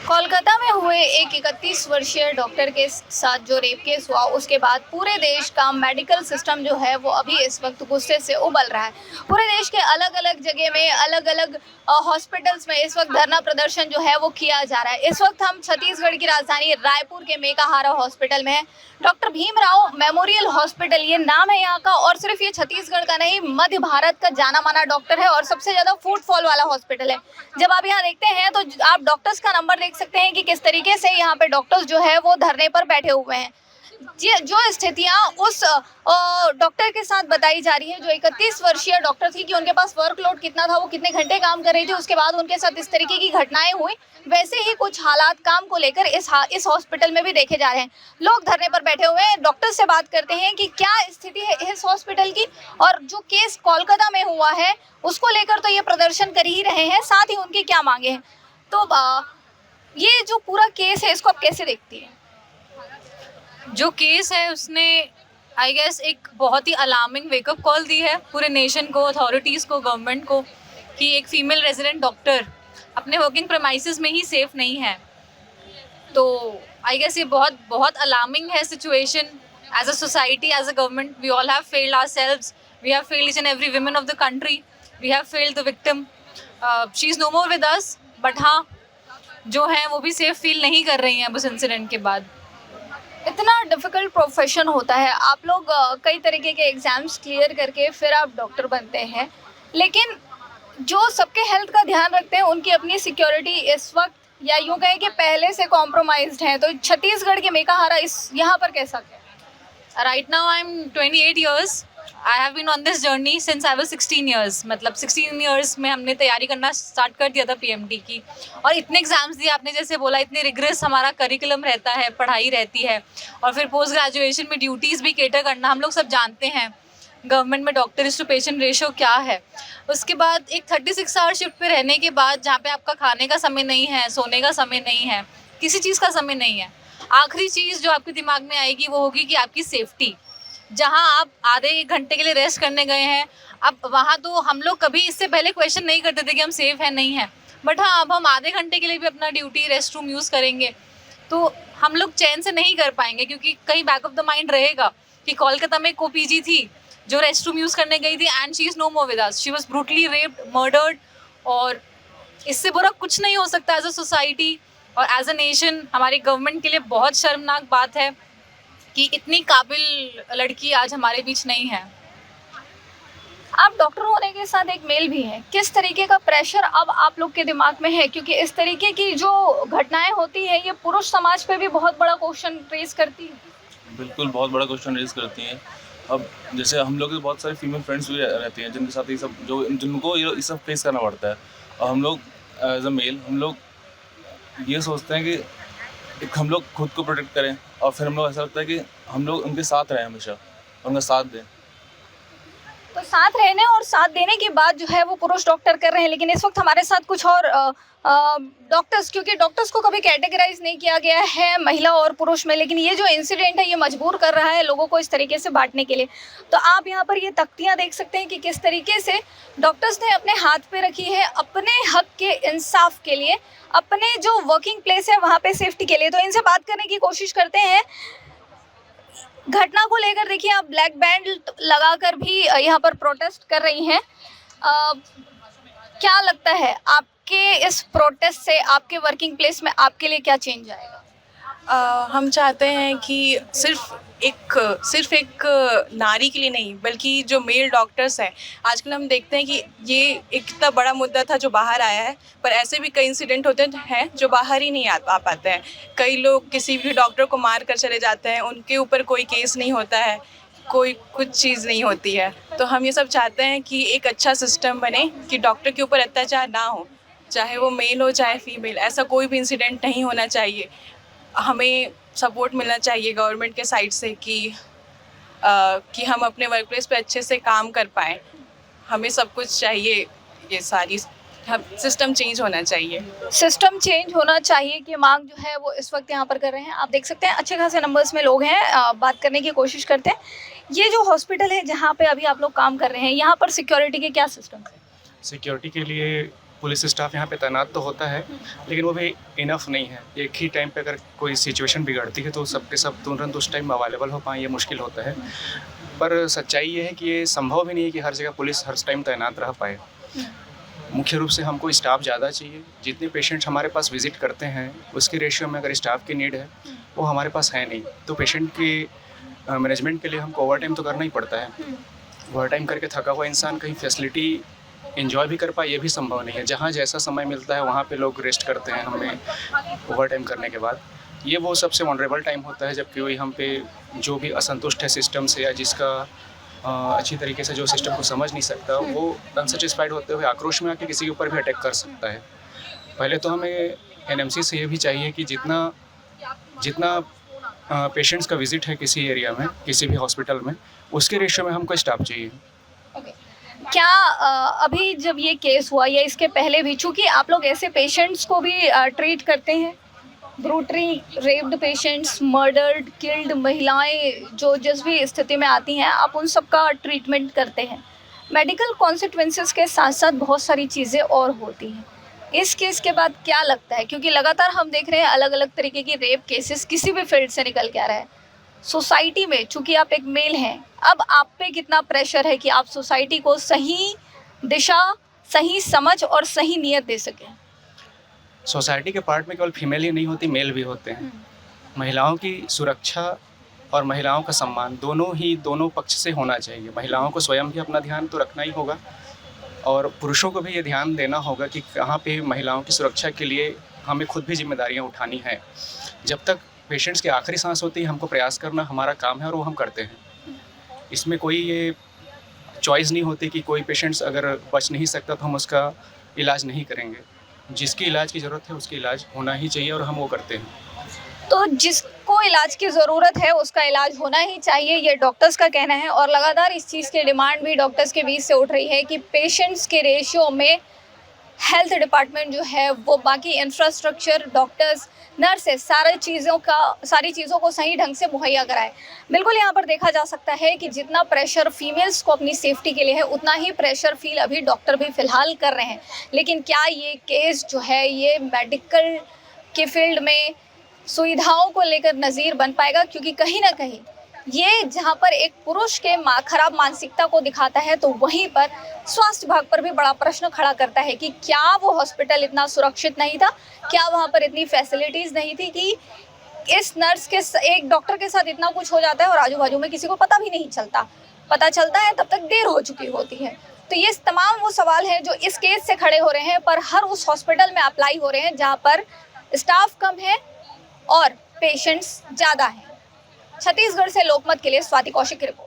कोलकाता में हुए एक 31 वर्षीय डॉक्टर के साथ जो रेप केस हुआ, उसके बाद पूरे देश का मेडिकल सिस्टम जो है वो अभी इस वक्त गुस्से से उबल रहा है। पूरे देश के अलग अलग जगह में अलग अलग हॉस्पिटल्स में इस वक्त धरना प्रदर्शन जो है वो किया जा रहा है। इस वक्त हम छत्तीसगढ़ की राजधानी रायपुर के मेकाहारा हॉस्पिटल में है। डॉक्टर भीमराव मेमोरियल हॉस्पिटल ये नाम है यहाँ का, और सिर्फ ये छत्तीसगढ़ का नहीं, मध्य भारत का जाना माना डॉक्टर है और सबसे ज़्यादा फुटफॉल वाला हॉस्पिटल है। जब आप यहाँ देखते हैं तो आप डॉक्टर्स का नंबर देख सकते हैं कि किस तरीके से यहाँ पे डॉक्टर्स जो है वो धरने पर बैठे हुए हैं। ये जो स्थितियाँ उस डॉक्टर के साथ बताई जा रही है जो 31 वर्षीय डॉक्टर थी, कि उनके पास वर्कलोड कितना था, वो कितने घंटे काम कर रही थी, उसके बाद उनके साथ इस तरीके की घटनाएं हुई। वैसे ही कुछ हालात काम को लेकर इस हॉस्पिटल में भी देखे जा रहे हैं। लोग धरने पर बैठे हुए हैं। डॉक्टर से बात करते हैं कि क्या स्थिति है इस हॉस्पिटल की, और जो केस कोलकाता में हुआ है उसको लेकर तो ये प्रदर्शन कर ही रहे हैं, साथ ही उनकी क्या मांगे हैं। तो ये जो पूरा केस है इसको आप कैसे देखती हैं? जो केस है उसने आई गेस एक बहुत ही अलार्मिंग वेकअप कॉल दी है पूरे नेशन को, अथॉरिटीज़ को, गवर्नमेंट को, कि एक फीमेल रेजिडेंट डॉक्टर अपने वर्किंग प्रेमाइसेस में ही सेफ नहीं है। तो आई गेस ये बहुत बहुत अलार्मिंग है situation. As a society, as a government, we all have failed ourselves, we have failed each and every woman of the country, we have failed the victim. She is no more with us, but हाँ, जो हैं वो भी safe feel नहीं कर रही हैं अब उस इंसिडेंट के बाद। इतना डिफ़िकल्ट प्रोफेशन होता है, आप लोग कई तरीके के एग्ज़ाम्स क्लियर करके फिर आप डॉक्टर बनते हैं, लेकिन जो सबके हेल्थ का ध्यान रखते हैं उनकी अपनी सिक्योरिटी इस वक्त, या यूँ कहें कि पहले से कॉम्प्रोमाइज्ड है। तो छत्तीसगढ़ के मेकाहारा इस यहाँ पर कैसा क्या? Right now I'm 28 years. I have been on this journey since I was 16 years. मतलब 16 years में हमने तैयारी करना स्टार्ट कर दिया था PMT की, और इतने एग्जाम्स दिए, आपने जैसे बोला, इतने रिग्रेस हमारा करिकुलम रहता है, पढ़ाई रहती है, और फिर पोस्ट ग्रेजुएशन में ड्यूटीज़ भी केटर करना। हम लोग सब जानते हैं गवर्नमेंट में डॉक्टर टू पेशेंट रेशो क्या है। उसके बाद एक 36 आवर शिफ्ट पे रहने के बाद, जहाँ पे आपका खाने का समय नहीं है, सोने का समय नहीं है, किसी चीज़ का समय नहीं है, आखिरी चीज़ जो आपके दिमाग में आएगी वो होगी कि आपकी सेफ्टी। जहाँ आप आधे एक घंटे के लिए रेस्ट करने गए हैं, अब वहाँ तो हम लोग कभी इससे पहले क्वेश्चन नहीं करते थे कि हम सेफ हैं नहीं हैं, बट हाँ, अब हम आधे घंटे के लिए भी अपना ड्यूटी रेस्ट रूम यूज़ करेंगे तो हम लोग चैन से नहीं कर पाएंगे, क्योंकि कहीं बैक ऑफ द माइंड रहेगा कि कोलकाता में को पीजी थी जो रेस्ट रूम यूज़ करने गई थी, and she is no more with us, she was brutally raped, murdered. और इससे बुरा कुछ नहीं हो सकता एज अ सोसाइटी और एज अ नेशन। हमारी गवर्नमेंट के लिए बहुत शर्मनाक बात है कि इतनी काबिल लड़की आज हमारे बीच नहीं है। आप डॉक्टर होने के साथ एक मेल भी हैं, किस तरीके का प्रेशर अब आप लोग के दिमाग में है? क्योंकि इस तरीके की जो घटनाएं होती हैं ये पुरुष समाज पे भी बहुत बड़ा क्वेश्चन रेज करती है। बिल्कुल, बहुत बड़ा क्वेश्चन रेज़ करती हैं। अब जैसे हम लोग के बहुत सारे फीमेल फ्रेंड्स भी रहती हैं जिनके साथ ये सब जिनको ये सब फेस करना पड़ता है, और हम लोग एज अ मेल हम लोग ये सोचते हैं कि एक हम लोग खुद को प्रोटेक्ट करें, और फिर हम लोग ऐसा लगता है कि हम लोग उनके साथ रहें हमेशा, उनका साथ दें। तो साथ रहने और साथ देने की बात जो है वो पुरुष डॉक्टर कर रहे हैं, लेकिन इस वक्त हमारे साथ कुछ और डॉक्टर्स, क्योंकि डॉक्टर्स को कभी कैटेगराइज नहीं किया गया है महिला और पुरुष में, लेकिन ये जो इंसिडेंट है ये मजबूर कर रहा है लोगों को इस तरीके से बांटने के लिए। तो आप यहाँ पर ये तख्तियाँ देख सकते हैं कि किस तरीके से डॉक्टर्स ने अपने हाथ पे रखी है अपने हक के इंसाफ के लिए, अपने जो वर्किंग प्लेस है वहाँ पे सेफ्टी के लिए। तो इनसे बात करने की कोशिश करते हैं। घटना को लेकर देखिए, आप ब्लैक बैंड लगाकर भी यहाँ पर प्रोटेस्ट कर रही हैं। क्या लगता है आपके इस प्रोटेस्ट से आपके वर्किंग प्लेस में आपके लिए क्या चेंज आएगा? हम चाहते हैं कि सिर्फ एक नारी के लिए नहीं, बल्कि जो मेल डॉक्टर्स हैं, आजकल हम देखते हैं कि ये एक इतना बड़ा मुद्दा था जो बाहर आया है, पर ऐसे भी कई इंसिडेंट होते हैं जो बाहर ही नहीं आ पाते हैं। कई लोग किसी भी डॉक्टर को मार कर चले जाते हैं, उनके ऊपर कोई केस नहीं होता है, कोई कुछ चीज़ नहीं होती है। तो हम ये सब चाहते हैं कि एक अच्छा सिस्टम बने कि डॉक्टर के ऊपर अत्याचार ना हो, चाहे वो मेल हो चाहे फीमेल, ऐसा कोई भी इंसिडेंट नहीं होना चाहिए। हमें सपोर्ट मिलना चाहिए गवर्नमेंट के साइड से कि हम अपने वर्क प्लेस पे अच्छे से काम कर पाएँ। हमें सब कुछ चाहिए, ये सारी सिस्टम चेंज होना चाहिए। सिस्टम चेंज होना चाहिए कि मांग जो है वो इस वक्त यहाँ पर कर रहे हैं। आप देख सकते हैं अच्छे खासे नंबर्स में लोग हैं, बात करने की कोशिश करते हैं। ये जो हॉस्पिटल है जहाँ पे अभी आप लोग काम कर रहे हैं, यहाँ पर सिक्योरिटी के क्या सिस्टम है? सिक्योरिटी के लिए पुलिस स्टाफ यहाँ पे तैनात तो होता है, लेकिन वो भी इनफ नहीं है। एक ही टाइम पे अगर कोई सिचुएशन बिगड़ती है तो सबके सब तुरंत उस टाइम अवेलेबल हो पाएँ, ये मुश्किल होता है। पर सच्चाई ये है कि ये संभव भी नहीं है कि हर जगह पुलिस हर टाइम तैनात रह पाए। मुख्य रूप से हमको स्टाफ ज़्यादा चाहिए। जितने पेशेंट्स हमारे पास विज़िट करते हैं उसके रेशियो में अगर स्टाफ की नीड है वो हमारे पास है नहीं, तो पेशेंट की मैनेजमेंट के लिए हमको ओवर टाइम तो करना ही पड़ता है। ओवर टाइम करके थका हुआ इंसान कहीं फैसिलिटी एंजॉय भी कर पाए ये भी संभव नहीं है। जहाँ जैसा समय मिलता है वहाँ पे लोग रेस्ट करते हैं हमें ओवर टाइम करने के बाद। ये वो सबसे वनरेबल टाइम होता है जब कोई हम पे जो भी असंतुष्ट है सिस्टम से या जिसका अच्छी तरीके से जो सिस्टम को समझ नहीं सकता वो अनसेटिस्फाइड होते हुए आक्रोश में आके किसी के ऊपर भी अटैक कर सकता है। पहले तो हमें एनएमसी से ये भी चाहिए कि जितना पेशेंट्स का विजिट है किसी एरिया में किसी भी हॉस्पिटल में उसके रेशियो में हमको स्टाफ चाहिए। क्या अभी जब ये केस हुआ या इसके पहले भी, चूंकि आप लोग ऐसे पेशेंट्स को भी ट्रीट करते हैं, brutally raped patients, murdered, killed महिलाएं जो जिस भी स्थिति में आती हैं आप उन सब का ट्रीटमेंट करते हैं। मेडिकल कॉन्सिक्वेंसेस के साथ साथ बहुत सारी चीज़ें और होती हैं। इस केस के बाद क्या लगता है, क्योंकि लगातार हम देख रहे हैं अलग अलग तरीके की रेप केसेस किसी भी फील्ड से निकल के आ रहा है सोसाइटी में, चूंकि आप एक मेल हैं, अब आप पे कितना प्रेशर है कि आप सोसाइटी को सही दिशा, सही समझ और सही नियत दे सकें? सोसाइटी के पार्ट में केवल फीमेल ही नहीं होती, मेल भी होते हैं। महिलाओं की सुरक्षा और महिलाओं का सम्मान दोनों पक्ष से होना चाहिए। महिलाओं को स्वयं भी अपना ध्यान तो रखना ही होगा और पुरुषों को भी ये ध्यान देना होगा कि कहाँ पे महिलाओं की सुरक्षा के लिए हमें खुद भी जिम्मेदारियाँ उठानी हैं। जब तक पेशेंट्स की आखिरी सांस होती है हमको प्रयास करना हमारा काम है और वो हम करते हैं। इसमें कोई ये चॉइस नहीं होती कि कोई पेशेंट्स अगर बच नहीं सकता तो हम उसका इलाज नहीं करेंगे। जिसकी इलाज की ज़रूरत है उसकी इलाज होना ही चाहिए और हम वो करते हैं। तो जिसको इलाज की ज़रूरत है उसका इलाज होना ही चाहिए, ये डॉक्टर्स का कहना है। और लगातार इस चीज़ की डिमांड भी डॉक्टर्स के बीच से उठ रही है कि पेशेंट्स के रेशियो में हेल्थ डिपार्टमेंट जो है वो बाकी इंफ्रास्ट्रक्चर, डॉक्टर्स, नर्सेस, सारी चीज़ों को सही ढंग से मुहैया कराए। बिल्कुल यहाँ पर देखा जा सकता है कि जितना प्रेशर फीमेल्स को अपनी सेफ्टी के लिए है उतना ही प्रेशर फील अभी डॉक्टर भी फ़िलहाल कर रहे हैं। लेकिन क्या ये केस जो है ये मेडिकल के फील्ड में सुविधाओं को लेकर नज़ीर बन पाएगा? क्योंकि कहीं ना कहीं ये जहाँ पर एक पुरुष के खराब मानसिकता को दिखाता है तो वहीं पर स्वास्थ्य विभाग पर भी बड़ा प्रश्न खड़ा करता है कि क्या वो हॉस्पिटल इतना सुरक्षित नहीं था, क्या वहाँ पर इतनी फैसिलिटीज़ नहीं थी कि इस नर्स के एक डॉक्टर के साथ इतना कुछ हो जाता है और आजू बाजू में किसी को पता भी नहीं चलता। पता चलता है तब तक देर हो चुकी होती है। तो ये तमाम वो सवाल हैं जो इस केस से खड़े हो रहे हैं, पर हर उस हॉस्पिटल में अप्लाई हो रहे हैं जहाँ पर स्टाफ कम है और पेशेंट्स ज़्यादा हैं। छत्तीसगढ़ से लोकमत के लिए स्वाति कौशिक की रिपोर्ट।